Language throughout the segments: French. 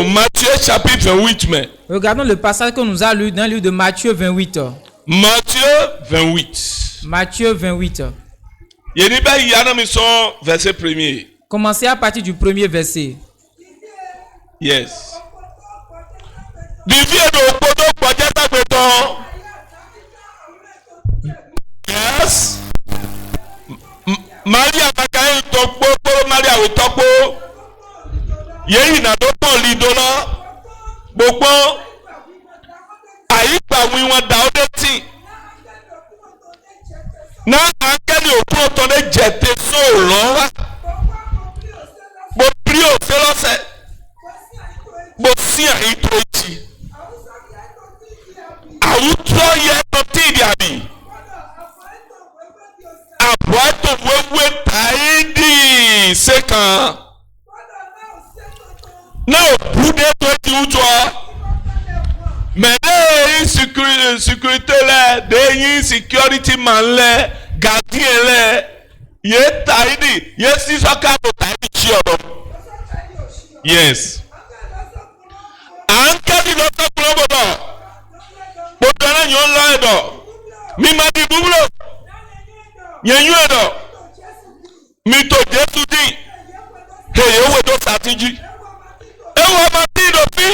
Matthieu chapitre 28. Mais. Regardons le passage que nous a lu dans le livre de Matthieu 28. Matthieu 28. Matthieu 28. Verset 1er. Commencez à partir du premier verset. Yes. Yes. Maria Makael Tokpo, Maria Witokpo. Yeyi na do pon lidola. Gbogbo ayipa wi won da ode tin. Na angeli okun to le jete so ran wa. Bo prio se lo se. Bo si ayi to ti. Awutro ye to ti di abi. Aboato wewe taidi sekan. Now, pour des trucs qui ou toi, mais des sécurité là, des security man là, gardien là, yé taidi, yé si ça capte taidi chiodo. Yes. Anka di l'autre globo. Botana nyon la edo. Mi madi bubulo. Yenyu edo. Mi to Jesu di. Hey, yo we do satiji. Ewa matido fi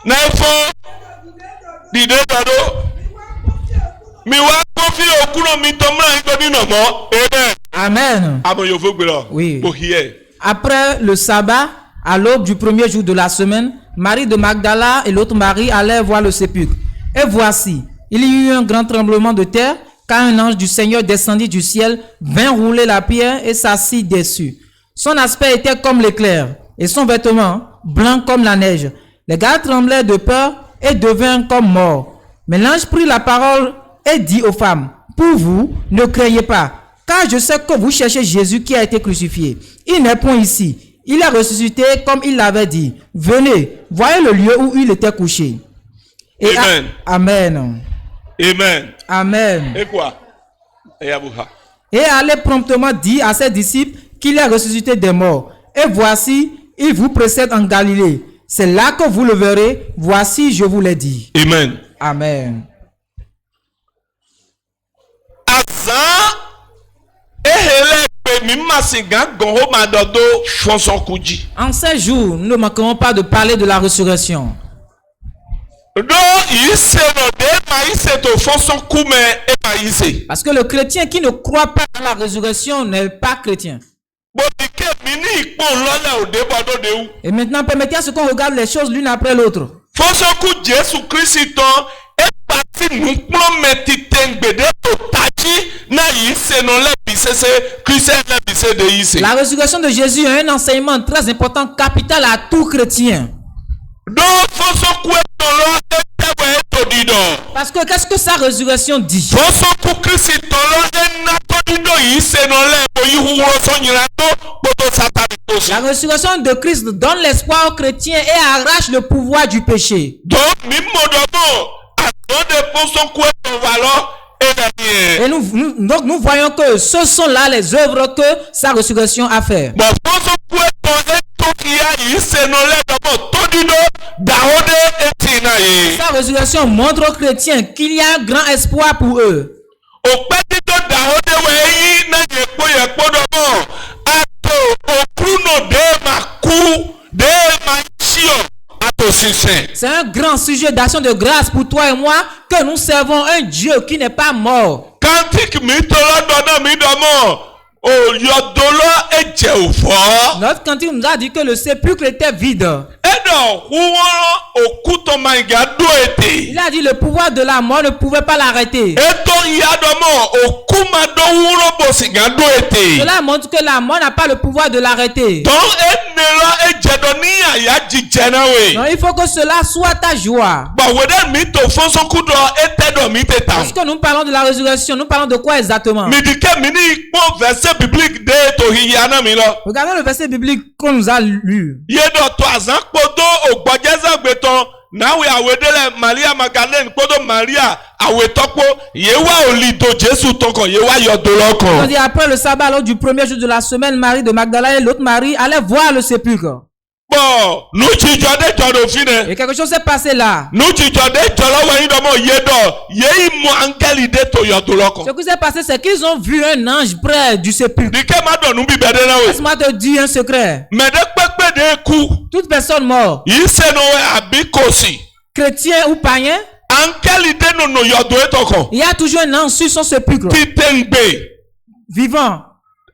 na efo dide dado mi wa kofi okuno mi tomra ngoni no mo Amen. Oui. Après le sabbat, à l'aube du premier jour de la semaine, Marie de Magdala et l'autre Marie allèrent voir le sépulcre. Et voici, il y eut un grand tremblement de terre, car un ange du Seigneur descendit du ciel, vint rouler la pierre et s'assit dessus. Son aspect était comme l'éclair, et son vêtement blanc comme la neige. Les gars tremblaient de peur et devinrent comme morts. Mais l'ange prit la parole et dit aux femmes: pour vous, ne craignez pas, car je sais que vous cherchez Jésus qui a été crucifié. Il n'est point ici. Il est ressuscité comme il l'avait dit. Venez, voyez le lieu où il était couché. Et Amen. Amen. Amen. Amen. Et quoi? Et allez promptement dire à ses disciples qu'il est ressuscité des morts. Et voici, il vous précède en Galilée. C'est là que vous le verrez. Voici, je vous l'ai dit. Amen. Amen. En ces jours, nous ne manquerons pas de parler de la résurrection. Parce que le chrétien qui ne croit pas dans la résurrection n'est pas chrétien. Et maintenant, permettez à ce qu'on regarde les choses l'une après l'autre. La résurrection de Jésus est un enseignement très important, capital à tout chrétien. Parce que qu'est-ce que sa résurrection dit? La résurrection de Christ donne l'espoir aux chrétiens et arrache le pouvoir du péché. Et nous voyons que ce sont là les œuvres que sa résurrection a fait. Sa résurrection montre aux chrétiens qu'il y a un grand espoir pour eux. C'est un grand sujet d'action de grâce pour toi et moi que nous servons un Dieu qui n'est pas mort. Notre cantique nous a dit que le sépulcre était vide. Il a dit le pouvoir de la mort ne pouvait pas l'arrêter. Cela montre que la mort n'a pas le pouvoir de l'arrêter. Donc il faut que cela soit ta joie. Parce que nous parlons de la résurrection, nous parlons de quoi exactement? Regardons le verset biblique qu'on nous a lu. nawe awedele Maria Magdalene kodo Maria awetokpo yewa olido Jésus toko yewa yodoloko. On dit après le sabbat, lors du premier jour de la semaine, Marie de Magdala et l'autre Marie allaient voir le sépulcre. Bon, nous tu jode jodo fine. Et quelque chose s'est passé là. Nous tu jode jolo wa idomo yedo yei mo angeli de to yodoloko. Ce qui s'est passé, c'est qu'ils ont vu un ange près du sépulcre. Dike ma do nu bibede na we. Laisse-moi te dire un secret. Mais de pepe de ku. Toute personne morte, Yise no we abikosi. chrétien ou païen, Angeli de no no yodo etoko. il y a toujours un ange sur son sépulcre. Titengbe. Vivant.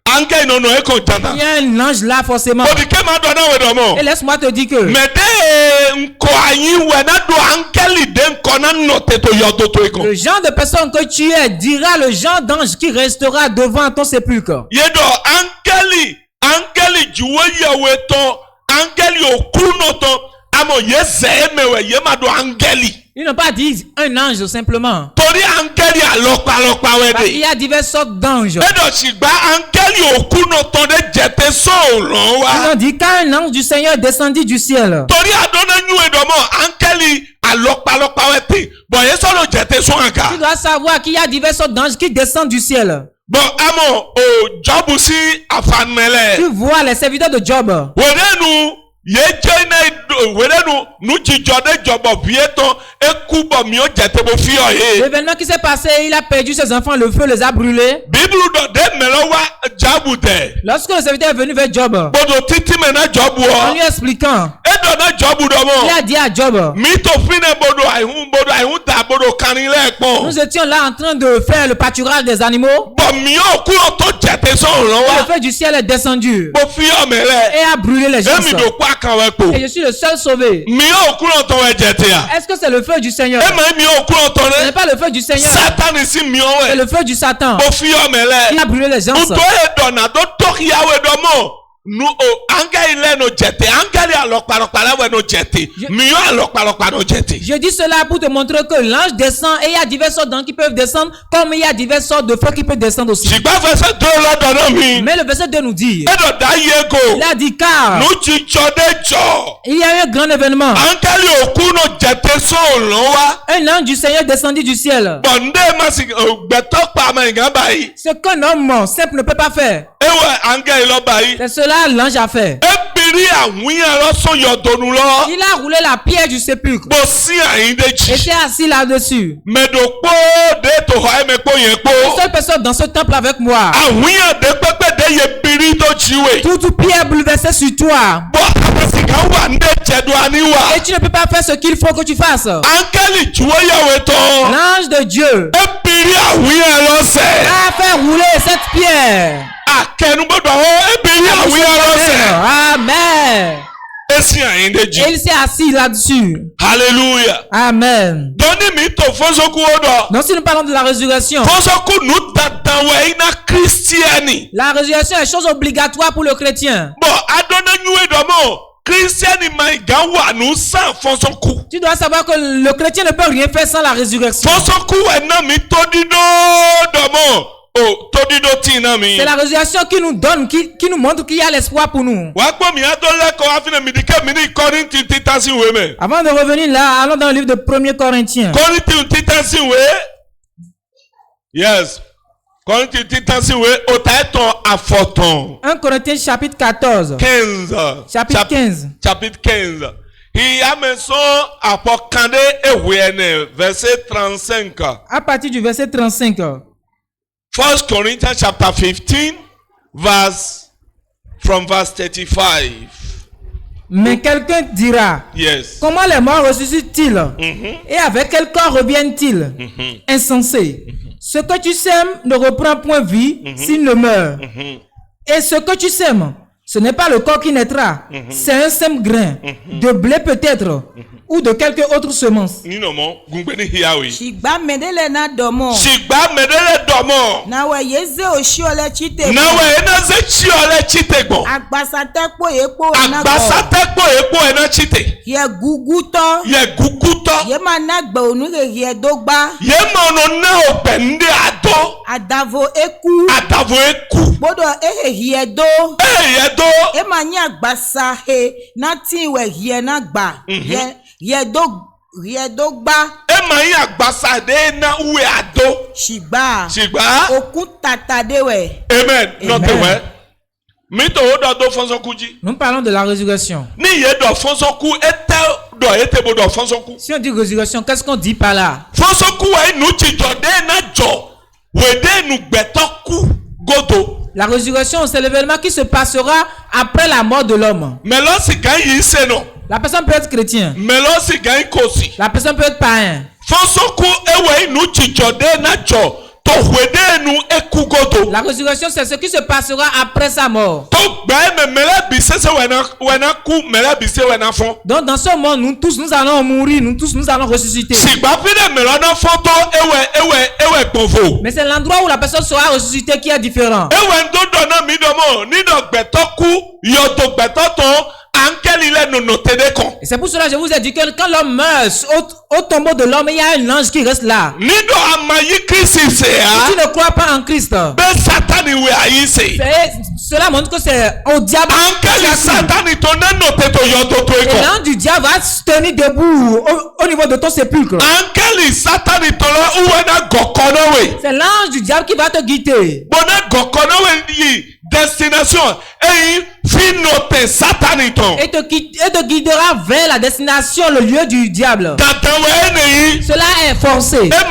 Angeli no no eko jana. Il y a un ange là forcément. Dike ma do na we do mo. Et laisse-moi te dire que Mais de nko anyi we na do angeli de nko na no te to yodo to eko. le genre de personne que tu es dira le genre d'ange qui restera devant ton sépulcre. Yedo angeli juwe yawe to angeli okuno to amo yeze emewe yema do angeli. Ils n'ont pas dit un ange simplement. Tori angeli alokpa Parce wede. qu'il y a diverses sortes d'anges. Edo sigba angeli okuno to de jete so ron Ils wa. ont dit quand un ange du Seigneur descendit du ciel. Tori adona nyu edomo angeli alokpa wede. Bo yeso lo jete so Tu anka. dois savoir qu'il y a diverses sortes d'anges qui descendent du ciel. Bon amo o jobu si afanmele. Tu vois les serviteurs de Job. Wedenu wedenu nu jijode jobo vieto ekubo mi o jete bo fi oye. L'événement qui s'est passé, il a perdu ses enfants, le feu les a brûlés. Bible do de melowa jabu de. Lorsque le serviteur est venu vers Job, Bodo titi mena jobu en o. lui expliquant, Edo na jobu do il mo. a dit à Job, Mi to fine bodo aihun da bodo kanile ekpon. nous étions là en train de faire le pâturage des animaux. Bo mi o ku o to jete so ron Et le wa. feu du ciel est descendu Bo fi o mele. et a brûlé les gens. Emi do kwa kan we po. Et je suis le seul sauvé. Mi o ku o to we jete ya. Est-ce que c'est le feu du Seigneur? E mi o ku o to Ce n'est ne. pas le feu du Seigneur. Satan si mi o C'est we. le feu du Satan Bo fi o qui mele. a brûlé les gens. Uto edo na do tok yawe do mo. Nu o angeli le no jete. Angeli alokpa we no jete. Mi o alokpa no jete. Je dis cela pour te montrer que l'ange descend et il y a diverses sortes d'anges qui peuvent descendre, comme il y a diverses sortes de feux qui peuvent descendre aussi. Sigba verset 2 la do mi. Mais le verset 2 nous dit, Edo da yego. il a dit car Nu jijode jo. il y a eu un grand événement. Angeli okuno jete so ron wa. Un ange du Seigneur descendit du ciel. Bonde masi gbeto pa ma nga bayi. Ce qu'un homme simple ne peut pas faire, Ewe angeli lo bayi. c'est cela l'ange a fait. Ebiri awin lo so yodonu lo. Il a roulé la pierre du sépulcre Bo si ayin et deji. s'est assis là-dessus. Medokpo de to ho eme po yen Une po. seule personne dans ce temple avec moi. Awin de pepe de ye biri to jiwe. Toute pierre bouleversée sur toi. Bo apesika wa nde jedu aniwa. Et tu ne peux pas faire ce qu'il faut que tu fasses. Angeli juwe yawe to. L'ange de Dieu Ebiri awin lo se. a fait rouler cette pierre. Akenugbodo ho ebiri awin lo se. Amen. Esi ayin deji. Et il s'est assis là-dessus. Hallelujah. Amen. Doni mi to fosoku odo. Donc si nous parlons de la résurrection, Fosoku nu dadan we ina Christiani. la résurrection est chose obligatoire pour le chrétien. Bon, adona nyue domo. Christiani mai gawa nu san fosoku. Tu dois savoir que le chrétien ne peut rien faire sans la résurrection. Fosoku ena mi todido domo. Oh, todido tina mi. C'est la résurrection qui nous donne, qui nous montre qu'il y a l'espoir pour nous. Wakpo mi adole ko afina mi dike mi ni Korinthi titasi we me. Avant de revenir là, allons dans le livre de 1er Corinthiens. Korinthi titasi we. Yes. Korinthi titasi we otaeton afoton. 1 Corinthiens chapitre 14. 15. Chapitre 15. Chapitre 15. Il y a maison apokande ewene verset 35. À partir du verset 35. 1 Corinthians chapter 15 from verse 35. Mais quelqu'un dira, Yes. comment les morts ressuscitent-ils? Et avec quel corps reviennent-ils? Insensé. Ce que tu sèmes ne reprend point vie s'il ne meurt. Et ce que tu sèmes, ce n'est pas le corps qui naîtra, c'est un sème grain, de blé peut-être, ou de quelque autre semence. Shigba medele na domo. Shigba medele domo. Nawe yeze oshiole chite. Nawe enaze chiole chite gbo. Agbasatekpo ekpo na go. Agbasatekpo ekpo ena chite. Ye guguto. Ye guguto. Ye managbe onure ye dogba. Ye mono na obende ado Adavo eku. Adavo eku. Bodo hiedo. Hiedo. Ema nya gbasa he na ti we hie na gba. Hiedo gba. Ema nya gbasa de na uwe ado. Shigba. Oku tata de we. Amen. Not the way. Nous parlons de la résurrection. Si on dit résurrection, qu'est-ce qu'on dit par là? La résurrection, c'est l'événement qui se passera après la mort de l'homme. La personne peut être chrétien. La personne peut être païen. La résurrection, c'est ce qui se passera après sa mort. Donc dans ce monde, nous tous nous allons mourir, nous tous nous allons ressusciter. Mais c'est l'endroit où la personne sera ressuscitée qui est différent. Et c'est pour cela que je vous ai dit que quand l'homme meurt, au tombeau de l'homme, il y a un ange qui reste là. Si tu ne crois pas en Christ, cela montre que c'est au diable. Et l'ange du diable va se tenir debout au niveau de ton sépulcre. C'est l'ange du diable qui va te guider. Destination et te guidera vers la destination, le lieu du diable. Cela est forcé. Ça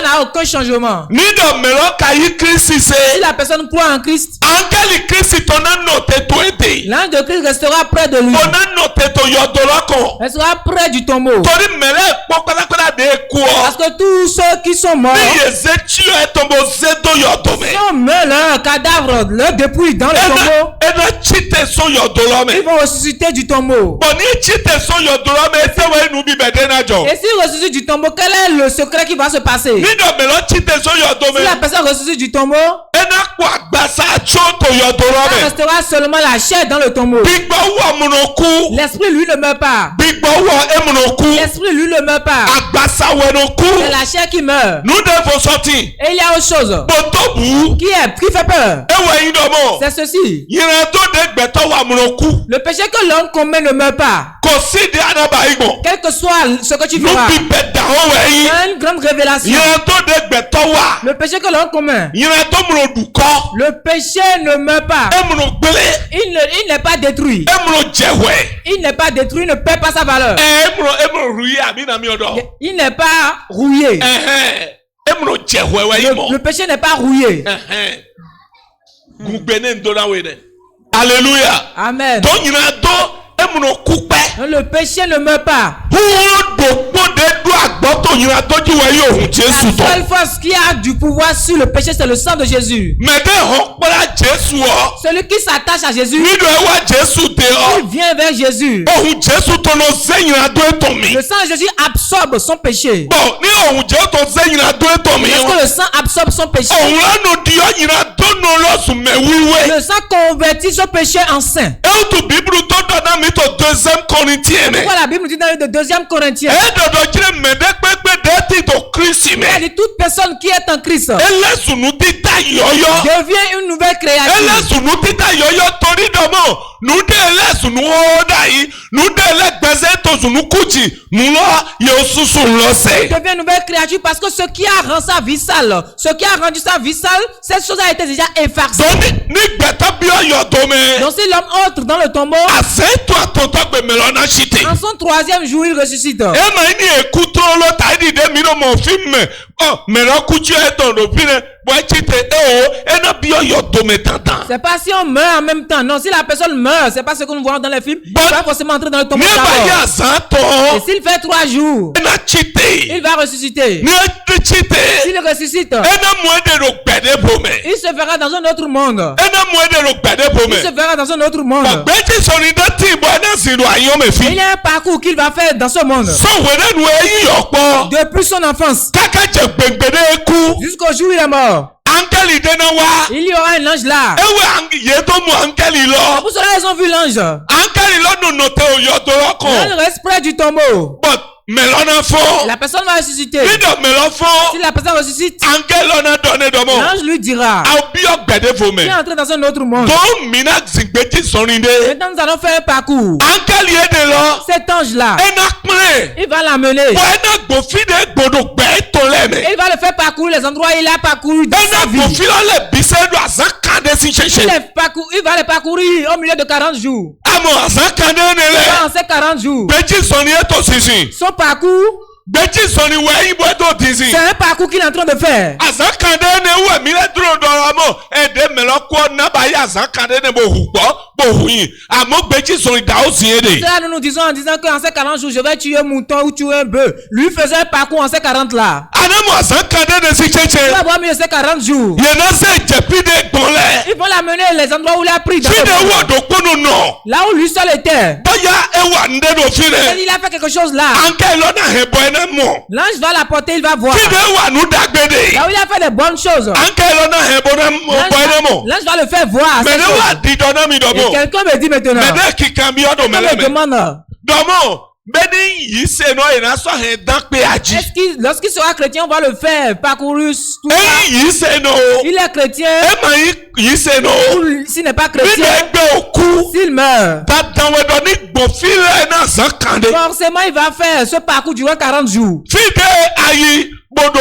n'a aucun changement. Si la personne croit en Christ, l'ange de Christ restera près de lui. Restera près du tombeau. Parce que tous ceux qui sont morts sont morts, cadavre, le dépouille dans le tombeau. Ils vont ressusciter du tombeau. Et s'ils ressuscitent du tombeau, quel est le secret qui va se passer? Si la personne ressuscite du tombeau, ça restera seulement la chair dans le tombeau. L'esprit lui ne meurt pas. L'esprit lui ne meurt pas. C'est la chair qui meurt. Et il y a autre chose qui fait peur. C'est ceci. Le péché que l'homme commet ne meurt pas. Quel que soit ce que tu feras. Il y a une grande révélation. Le péché que l'homme commet. Le péché ne meurt pas. Il n'est pas détruit. Il n'est pas détruit, il ne perd pas sa valeur. Il n'est pas rouillé. Le péché n'est pas rouillé. Alléluia. Amen. Le péché ne meurt pas. La seule force qui a du pouvoir sur le péché, c'est le sang de Jésus. Celui qui s'attache à Jésus, il vient vers Jésus. Le sang de Jésus absorbe son péché. Lorsque le sang absorbe son péché, le sang convertit ce péché en saint. Pourquoi la Bible nous dit dans le 2 Corinthiens? Il a dit toute personne qui est en Christ devient une nouvelle créature. Devient une nouvelle créature parce que ce qui a rendu sa vie sale, cette chose a été déjà effacée. Donc si l'homme entre dans le tombeau, en son 3e jour, il ressuscite. C'est pas si on meurt en même temps. Non, si la personne meurt, c'est pas ce que nous voyons dans les films. Il va forcément entrer dans le tombeau d'abord. Et s'il fait 3 jours, il va ressusciter. S'il ressuscite, il se verra dans un autre monde. Il se verra dans un autre monde. Il y a un parcours qu'il va faire dans ce monde. Depuis son enfance jusqu'au jour où il est mort. Il y aura un ange là. Pour cela, ils ont vu l'ange. L'ange reste près du tombeau. melona fo. La personne va ressusciter. Lido melon fo. Si la personne ressuscite, Angel on a donné de mon. l'ange lui dira, Aubio gbede fo tu es me. entré dans un autre monde. Don mina zingbeji soninde. Maintenant, nous allons faire un parcours. Angel yede lo. Cet ange-là, Ena kple. il va l'amener. Ena gbofide gbodo gbe to le me. Il va le faire parcourir les endroits où il a parcouru dans sa Ena vie. gbofide le bisedo azakande si cheche. Il va les parcourir au milieu de 40 jours. Amo azakande ne le. Dans ces 40 jours, Beji soni eto sisi. son parcours, Beji soni we ibo eto disi. c'est un parcours qu'il est en train de faire. Azakande ne we mi le duro doramo. Ede melo ko na ba ya azakande ne bo hugbo. Bo huyin. Amo beji soni da o si ede. Cela nous disons en disant qu'en ces 40 jours, je vais tuer un mouton ou tuer un bœuf. Lui faisait un parcours en ces 40 là. Anamo azakande ne si Il cheche. va avoir mis ces 40 jours. Yena se jepi de gbonle. Ils vont l'amener les endroits où il a pris. Dans Fide le monde. wo do kunu no. Là où lui seul était. Boya ewa nde do fide. Il a fait quelque chose là. Angel lona hebo ene mo. L'ange va l'apporter, il va voir. Fide wa nu dagbede. Là où il a fait des bonnes choses. Angel lona hebo ne mo bo ene mo. L'ange va le faire voir. Me ces ne choses. wa di dona mi Et domo. quelqu'un me dit maintenant. Me ne kikambi odo On me meleme. demande. Domo. Beni yi se no ina so he dan pe aji. Est-ce qu'il, lorsqu'il sera chrétien, on va le faire parcourir tout ça? Yi se no. Il est chrétien. E ma yi se no. Ou s'il n'est pas Bi ne chrétien, gbe oku. s'il meurt, Ta dan we do ni gbofile na zakande. forcément il va faire ce parcours durant 40 jours. Fide ayi bodo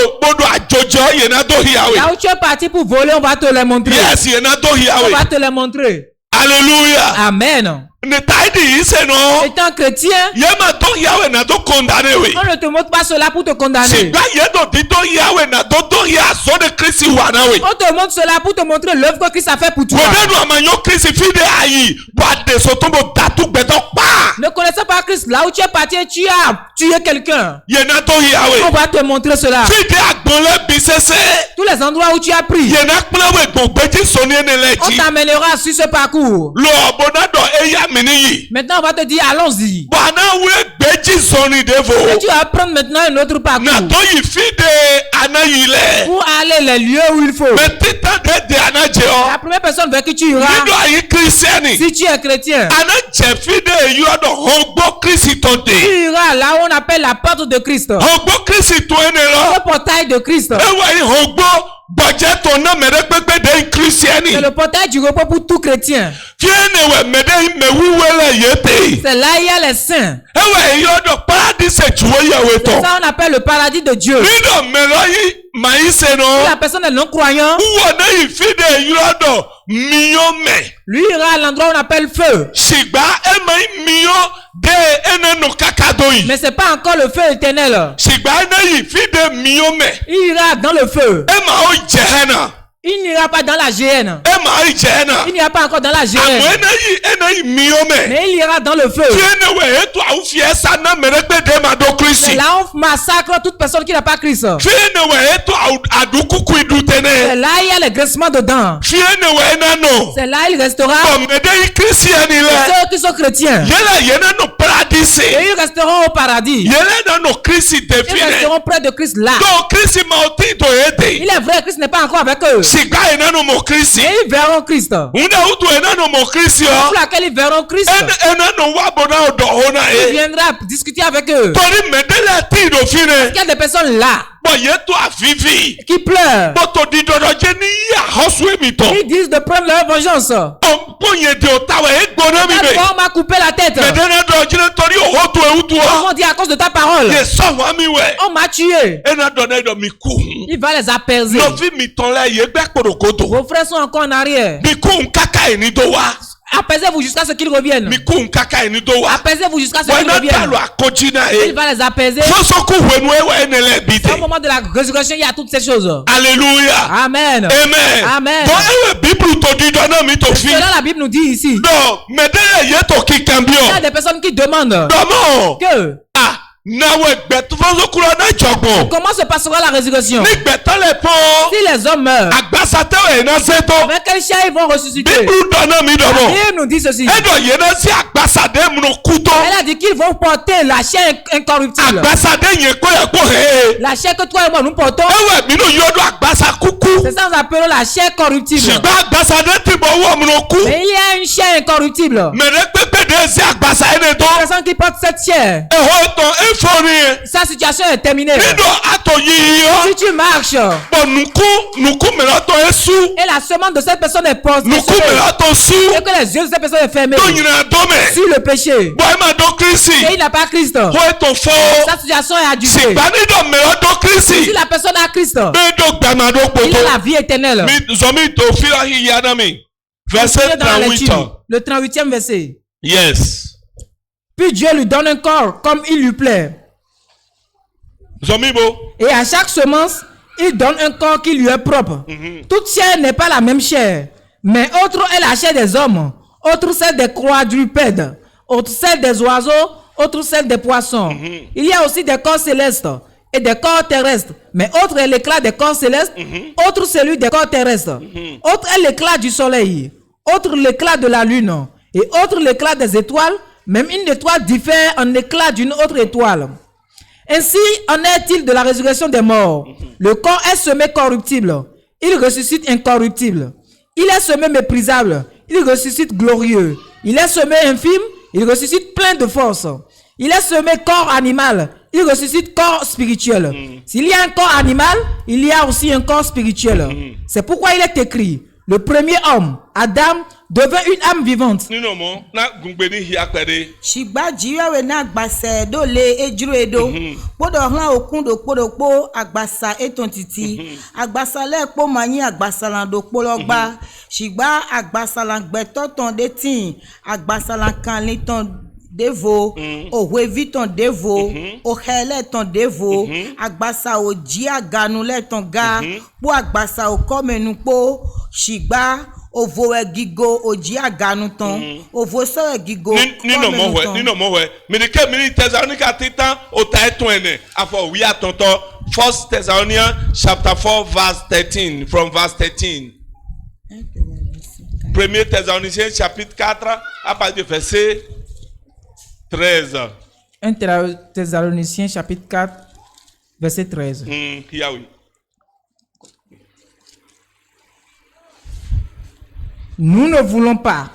ajojo yena do hiawe. Là où tu es parti pour voler, on va te les montrer. Yes, yena do On hiawe. va te les montrer. Hallelujah. Amen. Ne taidi yi se no. Étant chrétien, Yema do hiawe na do condamné we. on ne te montre pas cela pour te condamner. Sigba yedo di do hiawe na do hia so de Kristi wana we. On te montre cela pour te montrer l'œuvre que Christ a fait pour toi. Wodenu amanyo Kristi fide ayi. Bade sotombo datu gbedo pa. Ne connaissant pas Christ, là où tu es parti, tu as tué quelqu'un. Yena do On hiawe. va te montrer cela. Fide agbonle bisese. Tous les endroits où tu as pris, Yena kplewe gbogbeji soni ene on leji. t'amènera sur ce parcours. Lo obonado eya mini yi. Maintenant, on va te dire, allons-y. Bana we gbeji soni devo. Et tu vas prendre maintenant un autre Na parcours to yi fide anayile. pour aller les lieux où il faut. Me tita de anaje La o. première personne vers qui tu iras, Nido ayi Kristiani. si tu es chrétien, Anaje fide yodo hogbo Kristi tu tonte. iras là où on appelle la porte de Christ. Le Hogbo Kristi to ene lo. portail de Christ. Ewa yi hogbo budget to na mere pepe de Kristiani. C'est le portail du repos pour tout chrétien. Fiene we mede me wiwele yete. C'est là il y a les saints. Ewa yodo paradise juwe yawe to. Ça on appelle le paradis de Dieu. Nido melo yi maise Si no. la personne est non croyant, Uwo na yi fide yodo miyome. lui ira à l'endroit où on appelle feu. Sigba ema yi miyo de ene no kakado yi. Mais c'est pas encore le feu éternel. Sigba ene yi fide miyome. Il ira dans le feu. Ema o jehena. Il n'ira pas dans la géhenne. Ema o jehena. Il n'ira pas encore dans la Amo géhenne. ene yi miyome. Mais il ira dans le feu. Fiene we eto au fiesa na merekpe de ma do C'est Kristi. là on massacre toute personne qui n'a pas Christ. Fiene we eto au adukuku C'est idutene. là il y a les graissements dedans. Fiene we enano. C'est là il restera Omede yi Kristiani le. ceux qui sont chrétiens. Yela yena no paradise. Et ils resteront au paradis. Yela na no Kristi Ils define. resteront près de Christ là. Do Kristi mauti do ede. Il est vrai, Christ n'est pas encore avec eux. Sigba enano mo Kristi. Mais ils verront Christ. Pour Una utu enano mo Kristi o. laquelle ils verront Christ. Enano wa bona odo ona Il e. viendra discuter avec eux. Tori medele ti do fine. Il y a des personnes là Bo yeto avivi. qui pleurent. Bo to di dodo je ni ya hosu emi to. Ils disent de prendre leur vengeance. Ponye de otawe egbona mi be. On m'a coupé la tête. Medene do jine tori ohotu eutu o. On dit à cause de ta parole. Ye so wa mi we. On m'a tué. Ena do na do mi ku. Il va les apaiser. No vi mi ton la ye gbe kporokoto. Vos frères sont encore en arrière. Mi ku nkaka eni do wa. Apaisez-vous jusqu'à ce qu'ils reviennent. Mi ku nkaka eni do wa. Apaisez-vous jusqu'à ce Wa qu'ils na reviennent. talo akojina Il e. va les apaiser. So ku wenu ewe enele bite. Au moment de la résurrection, il y a toutes ces choses. Hallelujah. Amen. Amen. Amen. Bon ewe Bible to di do na mi to fi. Cela la Bible nous dit ici. Do medele ye to kikambio. Il y a des personnes qui demandent Domo. que Ah, nawe gbetufo kuro na jogbon. comment se passera la résurrection. Ni gbetọ le po. Si les hommes meurent, Agbasate we na seto. avec quel chien ils vont ressusciter? Bible do na mi La domo. Bible nous dit ceci. Edo ye na si agbasade mu no kuto. Elle a dit qu'ils vont porter la chair incorruptible. Agbasade yen ko he. La chair que toi et moi nous portons, Ewe mi no yodo agbasa kuku. c'est ça qu'on appelons la chair corruptible. ṣùgbọ́n àgbàsá dé ti bọ̀ owó ọmọ kú. Mais il y a une chair incorruptible. mẹ̀rẹ̀ pépé dé sí àgbàsá ẹni tó. La personne qui porte cette chair, ẹ̀họ́ tán ẹ̀fọ́rin yẹn. sa situation est terminée. nínú àtọ̀ yìí yọ. Si tu marches bọ̀ nùkú mẹ̀rẹ̀ tán ẹ̀ sú. et la semence de cette personne est posée nùkú mẹ̀rẹ̀ tán sú. et que les yeux de cette personne est fermés tó yìnyín àdómẹ̀. sur le péché bọ̀ ẹ̀ máa dán kírísì. et il n'a pas Christ, kó ètò fọ́. sa situation est adultée. ṣùgbọ́n nídọ̀ mẹ̀rẹ̀ dán kírísì. Si la personne a Christ, bẹ́ẹ̀ dọ̀ gbàmàdó il a pòtó. la vie éternelle. mi zọmi tó fira yìí yára mi. verset Dans la 38. lecture, le 38e verset. yes. Puis Dieu lui donne un corps comme il lui plaît. zọmi bo. Et à chaque semence, il donne un corps qui lui est propre. Toute chair n'est pas la même chair, mais autre est la chair des hommes, autre celle des quadrupèdes, autre celle des oiseaux, autre celle des poissons. Il y a aussi des corps célestes et des corps terrestres, mais autre est l'éclat des corps célestes, autre celui des corps terrestres, autre est l'éclat du soleil, autre l'éclat de la lune, et autre l'éclat des étoiles. Même une étoile diffère en éclat d'une autre étoile. Ainsi en est-il de la résurrection des morts. Le corps est semé corruptible, il ressuscite incorruptible. Il est semé méprisable, il ressuscite glorieux. Il est semé infime, il ressuscite plein de force. Il est semé corps animal, il ressuscite corps spirituel. S'il y a un corps animal, il y a aussi un corps spirituel. C'est pourquoi il est écrit, le premier homme, Adam, devint une âme vivante. nínú mọ na gbùngbẹ ní ìhìá pẹ̀lẹ́. ṣìgbà jíwèwé náà gbàsẹ̀ dólé ejúro edo kpọ́dọ̀ hàn òkun do kpọ́dọ̀kpọ́ àgbàsà ètò títì àgbàsà lẹ́ẹ̀kpọ́ mànyí àgbàsà là do kpọ́lọ́gba ṣìgbà àgbàsà là gbẹ̀tọ́ tán dé tì àgbàsà là kàn lé tán devo òwe tán devo òhẹ́lẹ̀ tán devo àgbàsà òjì àgànú lẹ́tàn ga kpọ́ àgbàsà òkọ́mẹ́nu kpọ́ ṣìgbà ovo egigo oji aganu tan ovo so egigo nínú mọ wẹ mìíràn mìíràn Thessalonica titan ota ẹtùn ẹnẹ afọ wíyà tọ̀tọ̀ 1 Thessalonians chapter 4 verse 13 from verse 13. 1 Thessaloniciens chapitre 4 à partir du verset 13. 1 Thessaloniciens chapitre 4 verset 13. Oui. Nous ne voulons pas,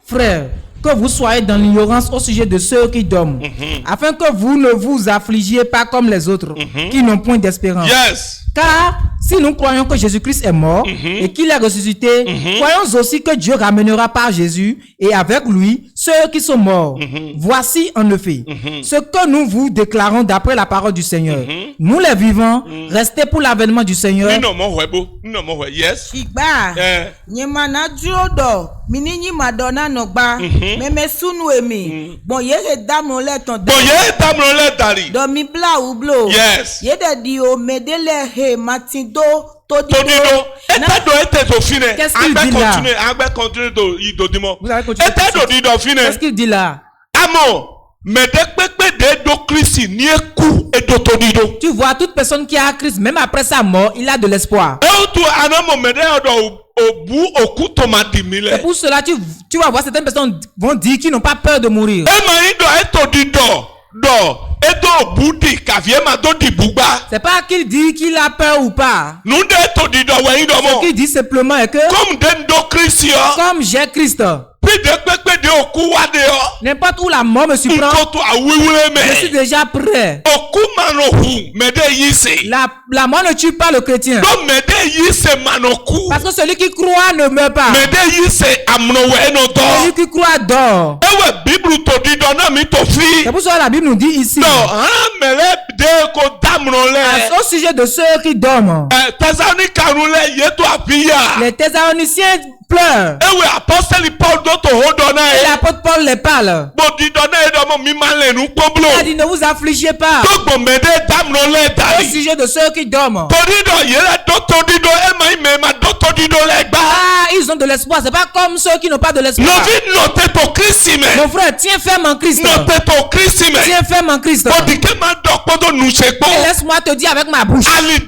frères, que vous soyez dans l'ignorance au sujet de ceux qui dorment, afin que vous ne vous affligiez pas comme les autres, qui n'ont point d'espérance. Yes. Car si nous croyons que Jésus-Christ est mort et qu'il est ressuscité, croyons aussi que Dieu ramènera par Jésus et avec lui ceux qui sont morts. Voici en effet ce que nous vous déclarons d'après la parole du Seigneur. Nous les vivants, restés pour l'avènement du Seigneur. Yes. Shigba. Nyemana juodo. Minini madonna nogba. Meme sunu emi. Bon yele damon le ton. Bon yele damon le dari. Do mi bla ou blo. Yes. Yede di o medele he matindo. Todido. Qu'est-ce qu'il dit là? Vous allez continuer. Qu'est-ce qu'il dit là? Tu vois, toute personne qui a Christ, même après sa mort, il a de l'espoir. C'est pour cela tu vas voir certaines personnes vont dire qu'ils n'ont pas peur de mourir. C'est pas qu'il dit qu'il a peur ou pas. Ce qu'il dit simplement est que comme j'ai Christ, n'importe où la mort me surprend, je suis déjà prêt. La mort ne tue pas le chrétien. Parce que celui qui croit ne meurt pas. Celui qui croit dort. C'est pour ça que la Bible nous dit ici, au sujet de ceux qui dorment, les Thessaloniciens pleurent. Et l'apôtre Paul les parle. Il a dit ne vous affligez pas. Au sujet de ceux qui dorment. Ah, ils ont de l'espoir. C'est pas comme ceux qui n'ont pas de l'espoir. Mon frère, tiens ferme en Christ. Tiens ferme en Christ. Et laisse-moi te dire avec ma bouche. Il n'y a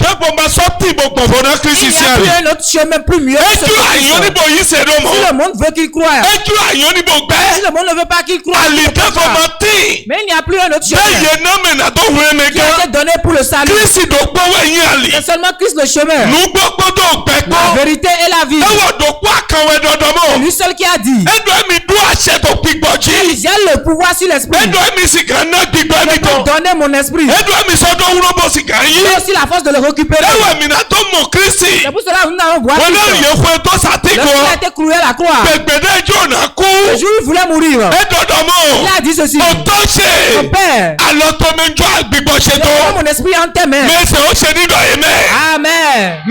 plus un autre chemin plus mieux que ce Christ. Si le monde veut qu'il croie, si le monde ne veut pas qu'il croie, mais il n'y a plus un autre chemin qui a été donné pour le salut. C'est seulement Christ le chemin. vérité et la vie. C'est lui seul qui a dit. J'ai le pouvoir sur l'esprit. Je peux donner mon esprit. J'ai aussi la force de le récupérer. C'est pour cela que nous n'avons voir Christ. Lorsqu'il a été cloué à la croix, le jour où il voulait mourir, il a dit ceci. Mon Père, mon esprit en tes mains. Amen.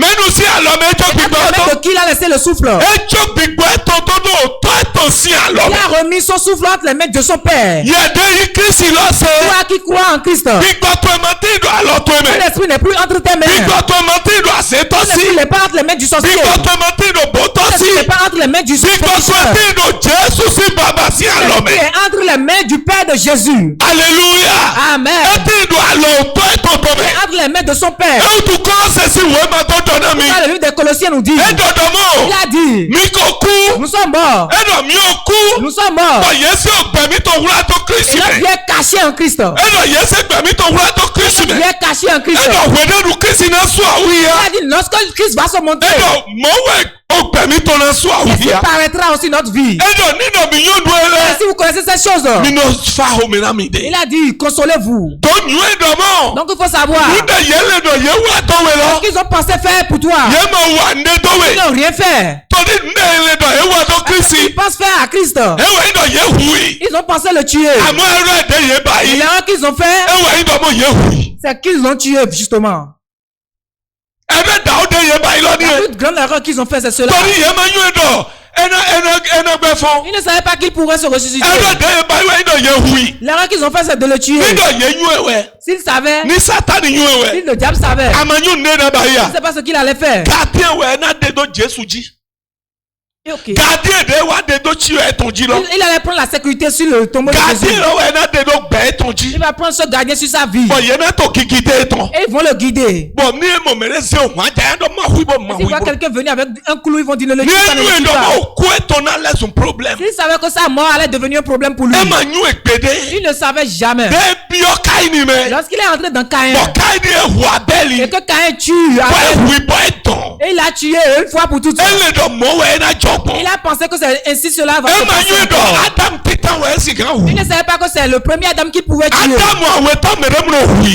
De qui il a laissé le souffle? Il a remis son souffle entre les mains de son Père. Toi qui crois en Christ, l'esprit n'est plus entre tes mains. L'esprit n'est pas entre les mains du sorcier. L'esprit n'est pas entre les mains du sorcier. L'esprit est entre les mains du Père de Jésus. Alléluia. Amen. Entre les mains de son Père. Le livre des Colossiens nous dit. Il a dit. Nous sommes morts. Nous sommes morts. Il a bien caché en Christ. Il a bien caché en Christ. Il a dit lorsque Christ va se montrer, il paraîtra aussi notre vie. Et si vous connaissez ces choses, il a dit consolez-vous. Donc il faut savoir ce qu'ils ont pensé faire pour toi. Ils n'ont rien fait. Ils pensent faire à Christ. Ils ont pensé le tuer. Et l'erreur qu'ils ont fait, c'est qu'ils l'ont tué justement. La plus grande erreur qu'ils ont fait, c'est cela. Ils ne savaient pas qu'il pourrait se ressusciter. L'erreur qu'ils ont fait, c'est de le tuer. S'ils savaient, si le diable savait, c'est pas ce qu'il allait faire. Okay. Il allait prendre la sécurité sur le tombeau de Jésus. Il va prendre ce gardien sur sa vie. Et ils vont le guider. Si ils voient quelqu'un venir avec un clou, ils vont dire ne le quitte pas. S'il savait que sa mort allait devenir un problème pour lui, il ne savait jamais. Lorsqu'il est entré dans Caïn, et que Caïn tue Abel, et il a tué une fois pour toutes. Il a pensé que c'est ainsi cela va se passer. Il ne savait pas que c'est le premier Adam qui pouvait tuer.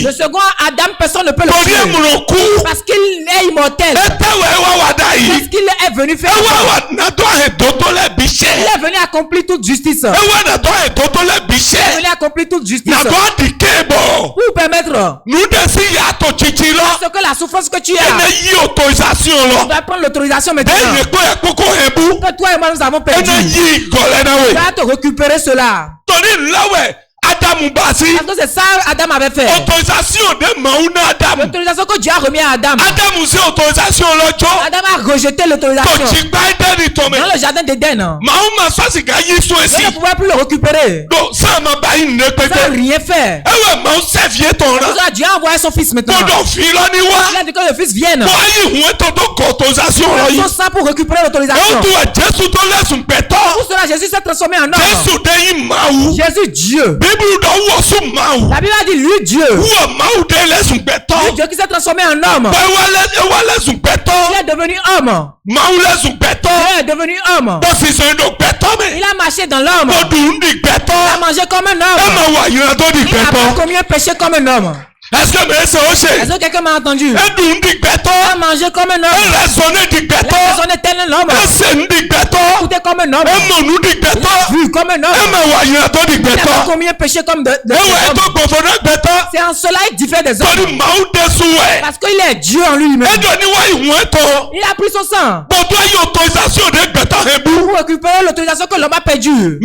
Le second Adam, personne ne peut le tuer. Parce qu'il est immortel. Parce qu'il est venu faire. Il est venu accomplir toute justice. Il est venu accomplir toute justice. Pour permettre ce que la souffrance que tu as, tu vas prendre l'autorisation maintenant. Que toi et moi nous avons perdu. Tu vas te récupérer cela. Parce que c'est ça Adam avait fait. L'autorisation que Dieu a remis à Adam. Adam a rejeté l'autorisation. Dans le jardin d'Éden. Il ne pouvait plus le récupérer. Sans rien faire. Dieu a envoyé son fils maintenant. Il a dit que le fils vienne. Il faut ça pour récupérer l'autorisation. Pour cela Jésus s'est transformé en homme. Jésus Dieu. La Bible a dit lui Dieu. Lui Dieu qui s'est transformé en homme. Il est devenu homme. Il est devenu homme. Il a marché dans l'homme. Il a mangé comme un homme. Il a commis un péché comme un homme. Est-ce que quelqu'un m'a entendu? Il a mangé comme un homme. Il a raisonné tel un homme. Il a écouté comme un homme. Il a vu comme un homme. Il a commis un péché comme de c'est en cela qu'il diffère des hommes. Parce qu'il est Dieu en lui-même. Il a pris son sang pour récupérer l'autorisation que l'homme a perdue.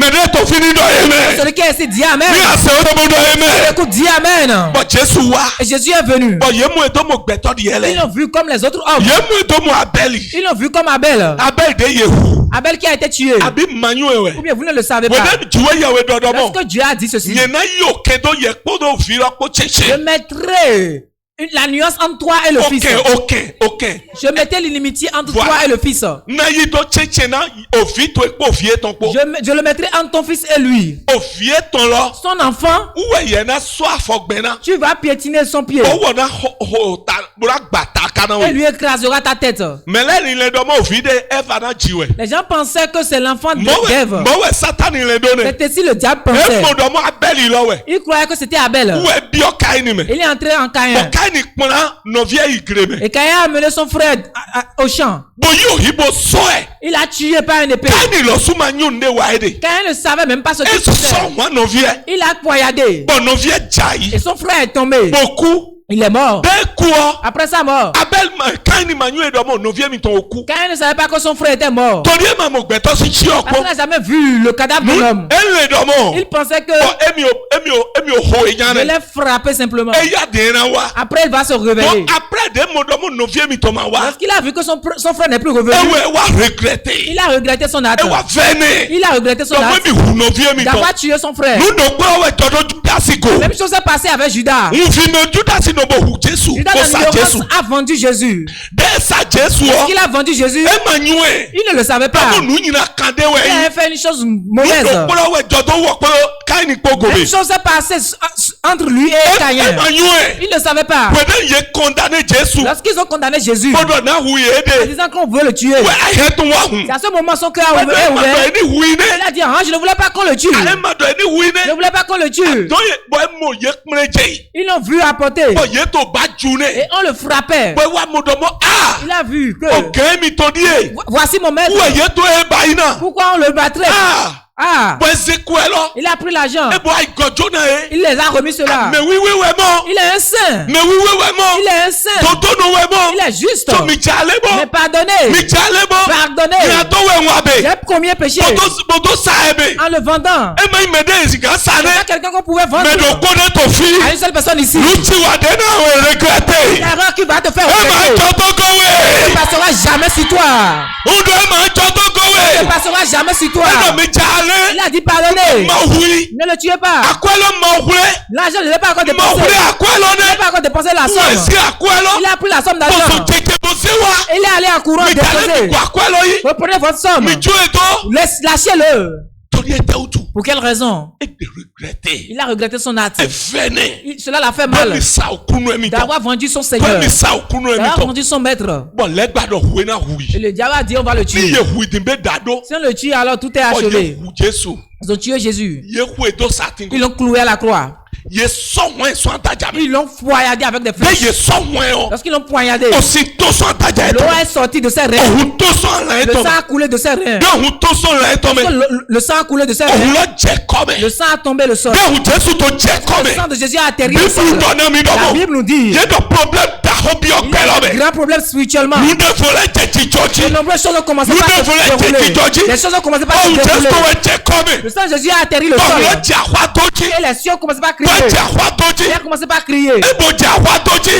Celui qui est ici dit Amen. Écoute, dis Amen. Et Jésus est venu. Ils l'ont vu comme les autres hommes. Ils l'ont vu comme Abel. Abel qui a été tué. Ou bien vous ne le savez pas. Parce que Dieu a dit ceci. Je mettrai La nuance entre toi et le fils. Ok. Je mettais l'inimitié entre toi et le fils. Je le mettrai entre ton fils et lui. Son enfant, tu vas piétiner son pied. Et lui écrasera ta tête. Les gens pensaient que c'est l'enfant d'Ève. C'était si le diable pensait. Il croyait que c'était Abel. Il est entré en Caïn. Et Caïn a amené son frère au champ. Il a tué par une épée. Caïn ne savait même pas ce qu'il faisait. Il a poignardé. Et son frère est tombé. Il est mort. Après sa mort, Caïn ne savait pas que son frère était mort. Parce qu'il n'a jamais vu le cadavre de l'homme. Il pensait que il allait frapper simplement. Après, il va se réveiller. Lorsqu'il a vu que son frère n'est plus revenu, il a regretté son acte. Il a regretté son acte d'avoir tué son frère. La même chose s'est passée avec Judas. Judas a vendu Jésus. Lorsqu'il a vendu Jésus, il ne le savait pas. Il avait fait une chose mauvaise. La même chose s'est passée entre lui et Caïn. Il ne savait pas. Lorsqu'ils ont condamné Jésus, en disant qu'on veut le tuer, c'est à ce moment son cœur est ouvert. Il a dit, je ne voulais pas qu'on le tue. Je ne voulais pas qu'on le tue. Ils l'ont vu apporter. Et on le frappait. Il a vu que voici mon maître. Pourquoi on le battrait? Il a pris l'argent. Il les a remis cela. Il est un saint. Il est un saint. Il est juste. Mais pardonnez. J'ai commis un péché en le vendant. Il y a quelqu'un qu'on pouvait vendre à une seule personne ici. L'erreur qui va te faire regretter ne passera jamais sur toi. Ne passera jamais sur toi. Il a dit pardonnez. Ne le tuez pas. L'argent ne l'ai pas encore dépensé. Il n'a pas encore dépensé la somme. Il a pris la somme d'argent. Il est allé en courant déposer. Reprenez votre somme. Lâchez-le. Pour quelle raison? Il a regretté son acte. Cela l'a fait mal d'avoir vendu son Seigneur, d'avoir vendu son maître. Et le diable a dit on va le tuer. Si on le tue, alors tout est achevé. Ils ont tué Jésus. Ils l'ont cloué à la croix. Ils l'ont poignardé avec des flèches. Lorsqu'ils l'ont poignardé, l'eau est sortie de ses reins. Le sang a coulé de ses reins. Le sang a coulé de ses reins. Le sang a tombé le sol. Le sang de Jésus a atterri au sol. La Bible nous dit il y a un grand problème spirituellement. De nombreuses choses ont commencé par se dérouler. Les choses ont commencé par se dérouler. Le sang de Jésus a atterri le sol. Et les cieux ont commencé par crier. Il a commencé par crier. Il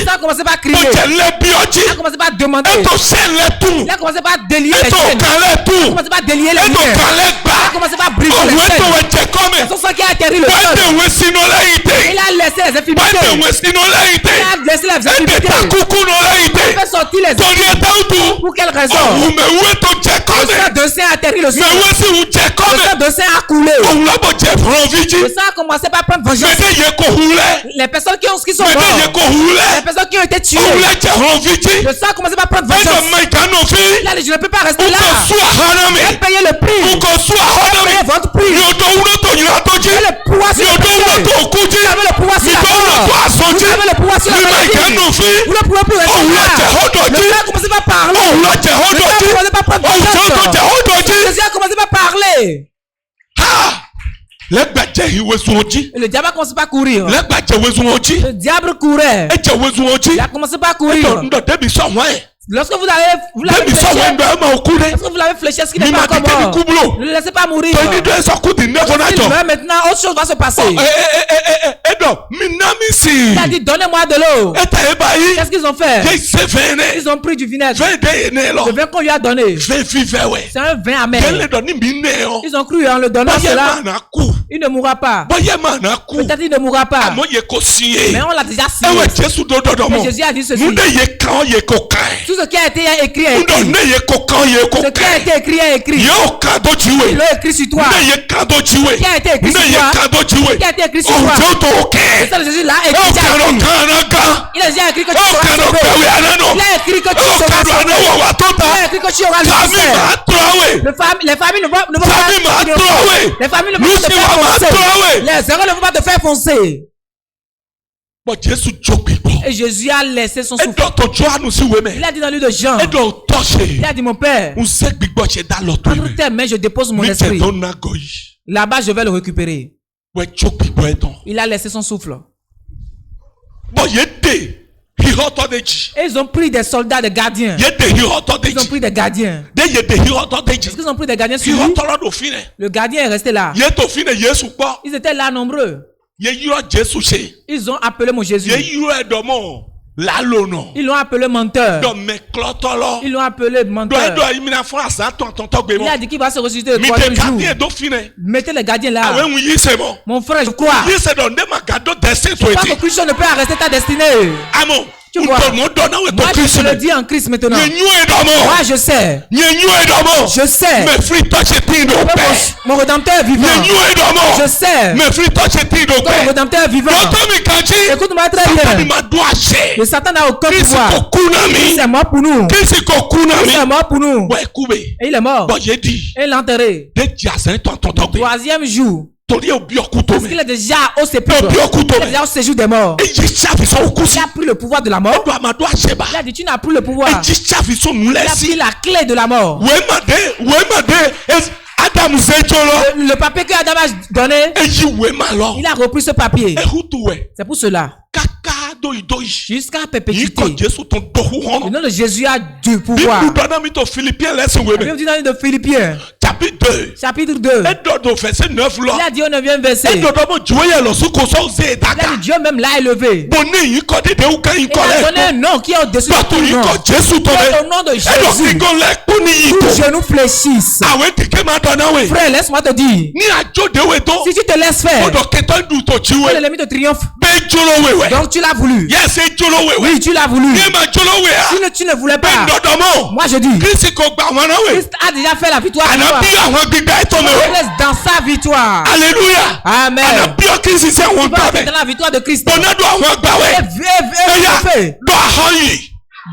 a commencé par crier. Il a commencé par demander. Il a commencé par délier les chaînes. Il a commencé par délier les liens. Il a commencé par briser les chaînes. C'est son sang qui a atterri le sol. Il a laissé les infimités. Il a laissé les infimités. Il a fait sortir les infimités. Pour quelle raison? Le sang de Saint a atterri le sol. Le sang de Saint a coulé. Le sang a commencé par prendre vengeance. Les personnes qui sont mortes, les personnes qui ont été tuées, le sang a commencé par prendre vengeance. Il a dit je ne peux pas rester là. Je vais payer le prix. Je vais payer votre prix. Vous avez le pouvoir sur le péché. Vous avez le pouvoir sur la mort. Vous avez le pouvoir sur la maladie. Vous ne pouvez plus rester là. Le sang a commencé par parler. Le sang a commencé par prendre vengeance. Jésus a commencé par parler. Et le diable a commencé par courir. Le diable courait. Il a commencé par courir. Lorsque vous l'avez fléché, est-ce qu'il n'est pas encore mort? Ne le laissez pas mourir. S'il meurt maintenant, autre chose va se passer. Il a dit donnez-moi de l'eau. Qu'est-ce qu'ils ont fait? Ils ont pris du vinaigre. Le vin qu'on lui a donné, c'est un vin amer. Ils ont cru en le donnant cela. Il ne mourra pas. Bóyá mà ná kú. Peut-être il ne mourra pas. Àmọ́ yẹ kó sí yé. Mais on l'a déjà signé. Ẹ̀wẹ̀ Jésù dọ́dọ̀dọ̀ Mais mọ̀. Jésus a dit ceci. Múdé yẹ kàn yẹ kó kàn ẹ̀. Tout ce qui a été écrit est Múdé écrit. ní yẹ kó kàn yẹ kó Ce qui a kàn été ẹ̀. écrit est écrit. Yóò kàn tó jí Ils wé. l'ont écrit sur toi. Múdé yẹ kàn tó jí wé. Qui a été écrit Múdé sur yẹ toi. kàn tó jí wé. Qui a été écrit sur toi. Òjò tó Et kẹ́. ça, Jésus là Ó écrit. kàn ló kàn án gan. Il a déjà écrit que tu Ó seras kàn ló sauvé. kẹ̀wé ànánú. Il a écrit que tu Ó seras kàn ló sauvé. ànáwó wà tó Il ta. a écrit que tu auras le Tàbí succès. màá tó àwẹ̀. Les familles ne vont pas Tàbí màá tó àwẹ̀. Les familles ne vont Nous pas te si faire wà máa foncer. tó àwẹ̀. Les erreurs ne vont pas te faire foncer. Bọ̀ Jésù jó gbígbọ́. Et Jésus a laissé son souffle. Ẹ̀dọ̀ tó jó àánú sí wẹ́mẹ̀. Il a dit dans le livre de Jean. Ẹ̀dọ̀ tọ́ṣe. Il a dit mon père. N sẹ́ gbígbọ́ ṣe dá lọ tó Entre ìwé. tes mains, je dépose mon Mi esprit. tẹ̀ tó ná gọ̀ yìí. Là-bas, je vais le récupérer. Wẹ́ jó gbígbọ́ ẹ̀ tán. Il a laissé son souffle. Bọ̀ yé dé ihò tọ́ de jì. Et ils ont pris des soldats, des gardiens. Yé dé ihò tọ́ de Ils ont jì. pris des gardiens. Dé yé dé ihò tọ́ de jì. Est-ce qu'ils ont pris des gardiens sur Ihò lui? tọ́lọ́ dò fi rẹ̀. Le gardien est resté là. Yé tó fi rẹ̀ Yéṣu gbọ́. Ils étaient là nombreux. Yé yúrọ̀ Jésù ṣe. Ils ont appelé mon Jésus. Yé yúrọ̀ ẹ̀dọ̀ mọ̀ lálónà. Ils l'ont appelé menteur. Dọ̀ mẹ́klọ́tọ́lọ́. Ils l'ont appelé Dọ̀ menteur. ẹ̀dọ̀ ìmìnira fún àṣà tọ̀ntọ̀ntọ̀ gbé Il mọ́. a dit qu'il va se ressusciter le Mi tẹ̀ troisième jour. kàdí ẹ̀dọ̀ fi rẹ̀. Mettez les gardiens là. Àwọn ehun yìí ṣe mọ́. Mon frère, je crois. Yìí ṣe dọ̀ ndé ma gàdọ̀ dẹ́sẹ̀ tó Pas que etí. Christ ne peut arrêter ta destinée. Àmọ́ Tu vois. ntọ̀nù dọ̀nà wẹ̀ tó Moi, je Kristu te le rẹ̀. dis en Christ maintenant. Yẹ̀nyú ẹ̀dọ̀mọ̀. Moi, je sais. Yẹ̀nyú ẹ̀dọ̀mọ̀. Je sais. Mẹ̀firi tọ́ṣe tí ìdò pẹ́. Mon rédempteur est vivant. Yẹ̀nyú ẹ̀dọ̀mọ̀. Je sais. Mẹ̀firi tọ́ṣe tí ìdò Mon pẹ́. rédempteur est vivant. Lọ́tọ́ mi kàn jí. Écoute-moi très Sátani bien. máa dún àṣẹ. Le Satan n'a aucun Kristi kò pouvoir. kú náà mi. C'est mort pour nous. Kristi kò kú náà mi. C'est mort pour nous. Wọ́n ẹ̀kú bẹ̀. Et il est mort. Bọ̀ yé di. Et il l'a enterré. Déjì àṣẹ tọ̀ntọ̀ntọ̀ gbé. Troisième jour. Torí òbí ọkú tó Parce mi. qu'il est déjà au sépulcre. Òbí ọkú tó Il est mi. déjà au séjour des morts. Èyí ṣàfihàn òkú sí. Il a pris le pouvoir de la mort. Ẹ̀dọ̀ àmàdún àṣẹbà. Il a dit tu n'as plus le pouvoir. Èyí ṣàfihàn múlẹ̀ Il a sí. pris la clé de la mort. wèémàdé Ádámù ṣèjọ lọ. Le papier que Adam a donné, Èyí wèémà lọ. il a repris ce papier. Ehutu wẹ̀. C'est pour cela. Kàkà dóyìdóyì. Jusqu'à Yìí perpétuité. kọ̀ Jésù tó dọ̀hún Le hàn. nom de Jésus a du pouvoir. Bíbélì dọ́nà mi tó Philippiens lẹ́sìn La wèémẹ̀. Bible dit dans le livre de Philippiens, Chapitre 2. chapitre 2. Ẹ̀dọ̀dọ̀ fẹsẹ̀ 9 lọ. Il a dit au 9e verset. Ẹ̀dọ̀dọ̀ mọ̀ jùwé yẹ lọ sí kò sọ́ ṣe Il a ìdáka. dit Dieu même l'a élevé. Bó ní yìí kọ́ dédé wúkẹ́ yìí Il kọ́ a donné un lẹ́ẹ̀kọ́. nom qui est au-dessus de Bàtò tout yìí nom. kọ́ Jésù tó C'est bẹ́. au nom de Ẹ̀dọ̀ Jésus. sí gan lẹ́kún ní yìí Tous tó. genoux fléchissent. Àwọn ètìké máa dọ̀nà wẹ̀. Frère, laisse-moi te dire. Ní àjọdéwé tó. Si tu te laisses faire, Gbọ́dọ̀ kẹtọ́ dùn tó que jíwé. l'ennemi te triomphe. Bẹ́ẹ̀ jólówé wẹ̀. Donc tu l'as voulu. Yẹ́ ṣe jólówé wẹ̀. Oui, tu l'as voulu. Yẹ́ máa jólówé à. Tu ne voulais Bẹ́ẹ̀ pas. dọ̀dọ̀ mọ́. Moi je dis, Kristi kò gba àwọn aráwẹ̀. Christ a déjà fait la victoire. Àná pour bí toi. àwọn gbígbà ẹ̀tọ́ mi Il wẹ̀. laisse dans sa victoire. Alléluia. Amen. Àná bí ọ Kristi sí àwọn Tu vas gbà entrer bẹ̀. dans la victoire de Christ. Bọ̀nádọ̀ àwọn gbà wẹ̀. Ẹ̀yà Fait. dọ̀ àhọ́ yìí.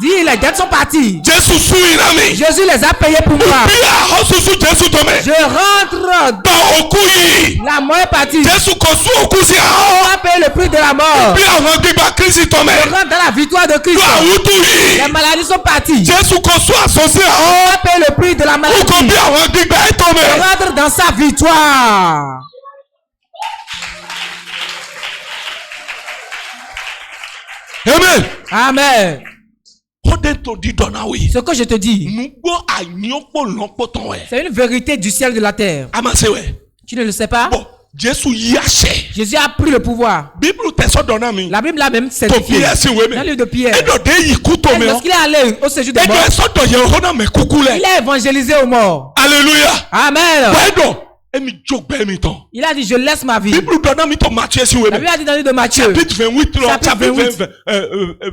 Dis, les dettes sont parties. Jésù sún ìran mi. Jésus les a payés pour moi. Bí àhọ́ sísú Jésù tó mẹ́. Je rentre. Dọ̀ òkú yìí. La mort est partie. Jésù kò sún òkú sí On àhọ́. va payer le prix de la mort. Bí àwọn gbígbà Kristi tó Je mẹ́. rentre dans la victoire de Christ. Dọ̀ àwùjọ yìí. Les maladies sont parties. Jésù kò sún àsọ sí On àhọ́. va payer le prix de la Ó kò maladie. bí àwọn gbígbà ẹ̀tọ́ Je mẹ́. rentre dans sa victoire. Amen. Amen. Ó dé tó di dọ̀nà wẹ̀. Ce que je te dis, Nugbó àyànpọ̀ lọ́pọ̀ tán wẹ̀. c'est une vérité du ciel et de la terre. A máa ṣe wẹ̀. Tu ne le sais pas? Bọ̀ Jésù yí àṣẹ. Jésus a pris le pouvoir. Bíbélì tẹ̀sọ́ dọ̀nà mi. La Bible l'a même Tó certifié. fi ẹ̀sìn wẹ̀ mi. Dans le livre de Pierre. Ẹ̀dọ̀ dé yìí kú tó mi Et ọ́. lorsqu'il est allé au séjour des Ẹ̀dọ̀ morts, ẹ̀sọ́ dọ̀ yẹ ọ̀hún náà mẹ́ kúkú lẹ̀. il a évangélisé aux morts. Alléluia. Amen. Ẹ̀dọ̀ ẹ̀mi jógbẹ́ mi tán. Il a dit, je laisse ma vie. Bíbélì dọ̀nà mi tó Matthieu ẹ̀sìn wẹ̀ La mi. Bible a dit dans le livre de Matthieu, Chapitre 28 lọ. Chapitre Chapitre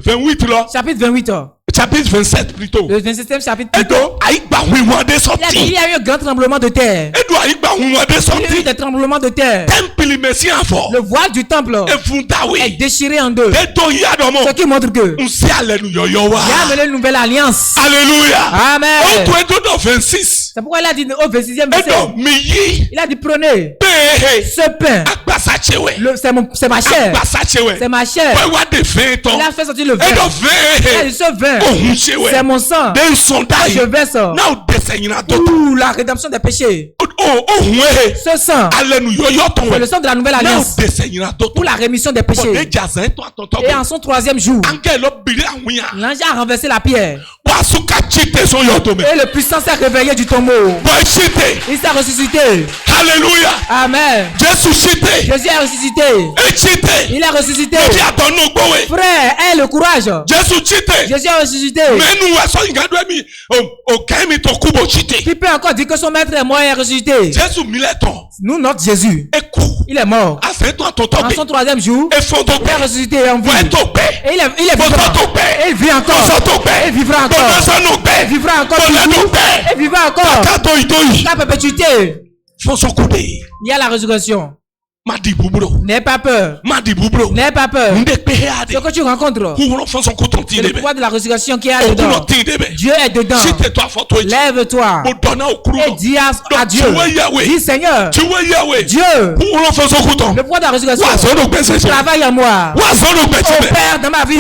28 lọ. chapitre 28, Chapitre 27 plutôt. le 27e chapitre. Plutôt. Ẹ̀dọ̀ àyígbà wíwọ́n adé Il a dit, sọ́tì. il y a eu un grand tremblement de terre. Ẹ̀dọ̀ àyígbà wíwọ́n adé Il y a eu sọ́tì. des tremblements de terre. Tẹ́ḿpìlì mẹ́sì àfọ̀. Le voile du temple Efun est dawé. déchiré en deux. Ẹ̀dọ̀ yìí àdọ̀mọ́. Ce qui montre que N sí alẹ́ nu yọ̀yọ̀ wa. il a amené une nouvelle alliance. Alléluia. Amen. Ó tó ẹ̀dọ̀ dọ̀ 26. C'est pourquoi il a dit au 26e verset, Ẹ̀dọ̀ mi yí. il a dit prenez Bẹ́ẹ̀. ce pain. Agbasachewẹ̀. C'est ma chair. Agbasachewẹ̀. C'est ma chair. Wọ́n wá de fẹ́ tán. Il a fait sortir le vin. Ẹ̀dọ̀ Il a fẹ́. dit ce vin, Òhun ṣewẹ̀. c'est mon sang. De nsọ̀ndá Que je yìí. verse Náà dẹsẹ̀ yìí náà tó tó. pour la rédemption des péchés. Òhun ẹ̀. Ce sang, Alẹ́ nu yọ̀yọ̀ tán c'est le wẹ̀. sang de la nouvelle Náà alliance dẹsẹ̀ yìí náà tó tó. pour la rémission des péchés. Bọ̀dé jàzẹ́ tó àtọ̀tọ̀ Et bẹ̀. en son troisième jour, Angẹ́ lọ bìrì àwọn yàn. l'ange a renversé la pierre. Wàásù ká jí tẹ̀sán yọ̀ tó mẹ́. Et le puissant s'est réveillé du tombeau. Bọ̀ ṣíte. Il s'est ressuscité. Hallelujah. Amen. Jésù ṣíte. Jésus est ressuscité. Il est ressuscité. Frère, aie le courage. Jésus est ressuscité. Qui peut encore dire que son maître est mort et est ressuscité? Nous, notre Jésus, il est mort. En son troisième jour, il est ressuscité en vie. Et il est vivant. Et il vit encore. Il vivra encore. Il vivra encore toujours. Il vivra encore. La perpétuité. Il y a la résurrection. N'aie pas peur. N'aie pas peur. Ce que tu rencontres, c'est le pouvoir de la résurrection qui est dedans. Dieu est dedans. Lève-toi et dis à Dieu. Dis Seigneur, Dieu, le pouvoir de la résurrection travaille en moi. Opère dans ma vie.